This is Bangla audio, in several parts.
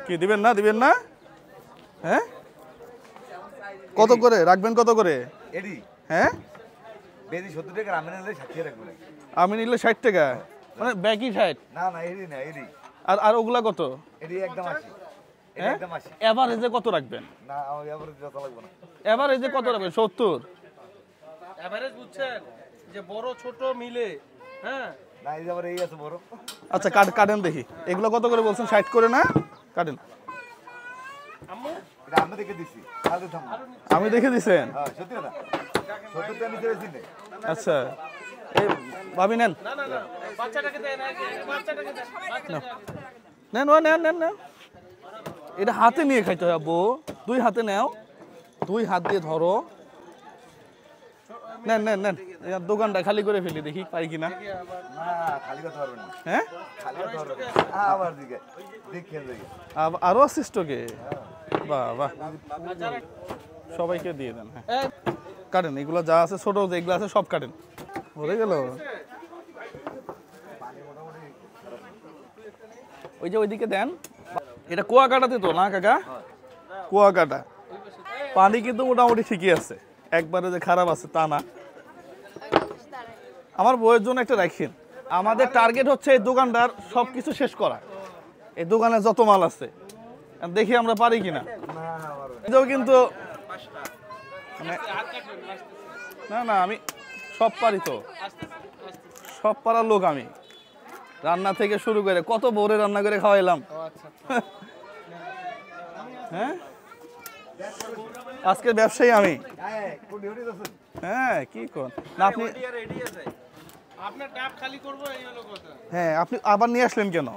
কি দিবেন না হ্যাঁ কত করে রাখবেন কত করে এডি হ্যাঁ বেদি 70 টাকা আমি নিলে 60 টাকা রাখবেন আমি নিলে 60 টাকা মানে ব্যাকি 60 না এডি না এডি আর ওগুলা কত এডি একদম 80 এটা একদম 80 এভারেজে কত রাখবেন না এভারেজ যত লাগবে না এভারেজে কত রাখবেন 70 এভারেজ বুঝছেন যে বড় ছোট মিলে হ্যাঁ না এই আবার এই আছে বড় আচ্ছা কাটেন দেখি এগুলো কত করে বলছেন 60 করে না কাটেন আম্মু এটা আমি দেখে দিছি আগে থাম আমি দেখে দিছেন হ্যাঁ সত্যি না 70 টাকা নিতে বেশি নেই আচ্ছা এই ভাবি নেন না বাচ্চাটাকে দেন বাচ্চাটাকে দেন নেন এটা হাতে নিয়ে খাইতে হবে আব্বু দুই হাতে নাও দুই হাত দিয়ে ধরো নেন দোকানটা খালি করে ফেলি দেখি পাই কিনা না খালি কথা পারবেন না হ্যাঁ খালি কথা পারবেন আবার দিকে দেখেন দেখি আরো আছে স্টকে বাহ সবাইকে দিয়ে দেন হ্যাঁ কাটেন এগুলো যা আছে ছোট যেগুলো আছে সব কাটেন হয়ে গেল ওই যে ওইদিকে দেন এটা কুয়াকাটাতে তো না কাকা কুয়াকাটা পানি কিন্তু মোটামুটি ঠিকই আছে একবারে যে খারাপ আছে তা না আমার বইয়ের জন্য একটা রাখেন আমাদের টার্গেট হচ্ছে এই দোকানটার সবকিছু শেষ করা এই দোকানে যত মাল আছে দেখি আমরা পারি কিনা এটাও কিন্তু না আমি সব পারি তো সব পারার লোক আমি রান্না থেকে শুরু করে কত ভোরে রান্না করে খাওয়াইলাম হ্যাঁ আজকে ব্যবসায়ী আমি হ্যাঁ কি কোন না আপনি আপনার ট্যাপ খালি করব এই হলো কথা হ্যাঁ আপনি আবার নিয়ে আসলেন কেন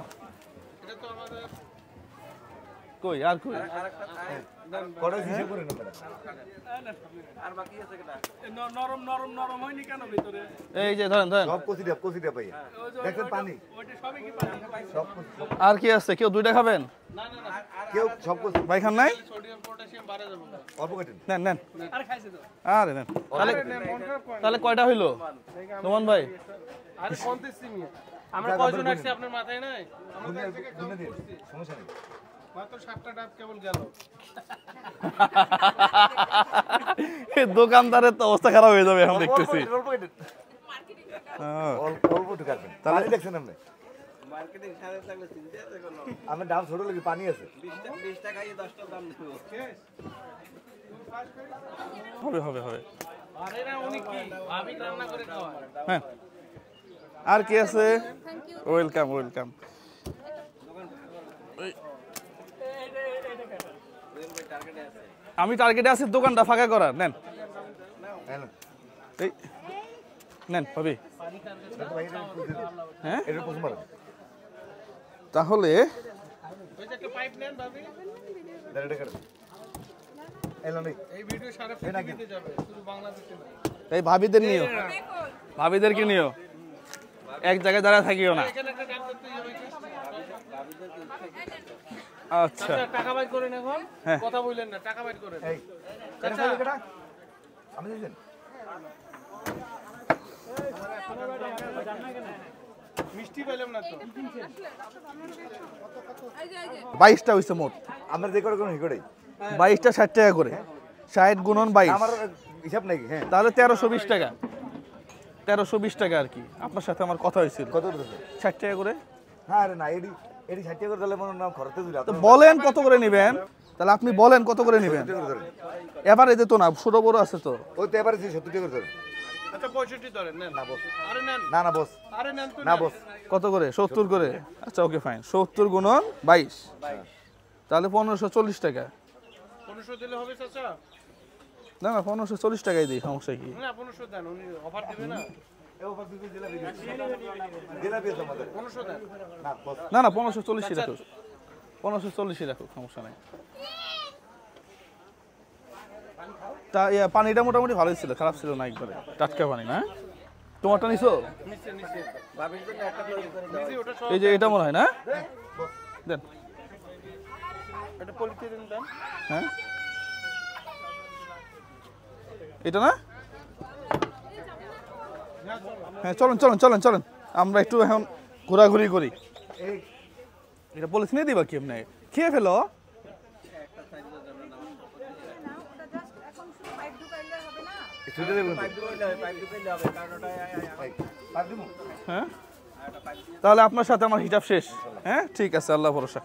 এটা তো আমাদের কই আর কই কত হিসাব করে না আর বাকি আছে কেটা নরম হয়নি কেন ভিতরে এই যে ধরেন সব কচিটা পাই দেখেন পানি ওইটা সবই কি পানি সব আর কি আছে কেউ দুইটা খাবেন না কেউ সব কচি ভাই খান নাই সোডিয়াম পটাশিয়াম বাড়া যাবে অল্প কাটেন নেন আর খাইছে তো আরে নেন তাহলে কয়টা হইলো নোমান ভাই আরে কোনতেছি মিয়া আমরা কয়জন আসছি আপনার মাথায় নাই আমরা এক জায়গায় কাউন্ট করছি সমস্যা নেই মাত্র 7টা ডাব কেবল গেল এই দোকানদারের তো অবস্থা খারাপ হয়ে যাবে এখন দেখতেছি অল্প কাটেন অল্প কাটবেন তাহলে দেখছেন আপনি মার্কেটিং সাথে থাকলে চিন্তা আছে কোনো আমি দাম ছোট লাগি পানি আছে 20 টাকা 10টা দাম দেব হবে আরে না উনি কি ভাবি রান্না করে খাওয়া হ্যাঁ আর কি আছে ওয়েলকাম আমি টার্গেটে আছি দোকানটা ফাঁকা করার নেন এই নেন ভাবি হ্যাঁ এটা প্রথমবার তাহলে ওই যে একটা পাইপ নেন ভাবি দাঁড়াটা কাটেন এলো নেই এই ভিডিও সারা পৃথিবীতে যাবে শুধু বাংলাদেশে না এই ভাবিদেরকে নিও এক জায়গায় দাঁড়ায় থাকিও না এখানে একটা ডাব করতে যাবে কি আচ্ছা টাকা বাইর করেন এখন কথা বললেন না টাকা বাইর করেন এই চাচা আমি দিছেন মিষ্টি পেলাম না তো 22টা হইছে মোট আমরা যে করে কোন হিকড়াই 22টা 60 টাকা করে 60 গুণন 22 আমার হিসাব নাই হ্যাঁ তাহলে 1320 টাকা 1320 টাকা আর কি আপনার সাথে আমার কথা হয়েছিল কত দিতেছে 60 টাকা করে হ্যাঁ আরে না এডি 60 টাকা করে দিলে মনে নাম খরচে দিলা তো বলেন কত করে নেবেন তাহলে আপনি বলেন কত করে নেবেন এবারে তো না ছোট বড় আছে তো ওই তো এবারে 70 টাকা করে ধরেন আচ্ছা 65 ধরেন নেন না বস আরে নেন না বস আরে নেন তো না বস কত করে 70 করে আচ্ছা ওকে ফাইন 70 গুণন 22 তাহলে 1540 টাকা 1500 দিলে হবে চাচা না 1540 টাকাই দিই সমস্যা কি না 1500 দেন উনি অফার দিবে না এই ওপর দিকে জিলাপি আছে আমাদের 1500 দেন না বস না 1540 রাখো 1540 রাখো সমস্যা নাই তা পানিটা মোটামুটি ভালোই ছিল খারাপ ছিল না একবারে টাটকা পানি না তোমারটা নিছো নিচে ভাবির জন্য একটা করে নিচে ওটা সব এই যে এটা মনে হয় না দেন এটা পলিথিন দেন হ্যাঁ এটা না হ্যাঁ চলেন আমরা একটু এখন ঘোরাঘুরি করি এই এটা পলিথিনে দিবা কি এমনি খেয়ে ফেলো। ছুটে দেবেন হ্যাঁ, তাহলে আপনার সাথে আমার হিসাব শেষ। হ্যাঁ, ঠিক আছে, আল্লাহ ভরসা।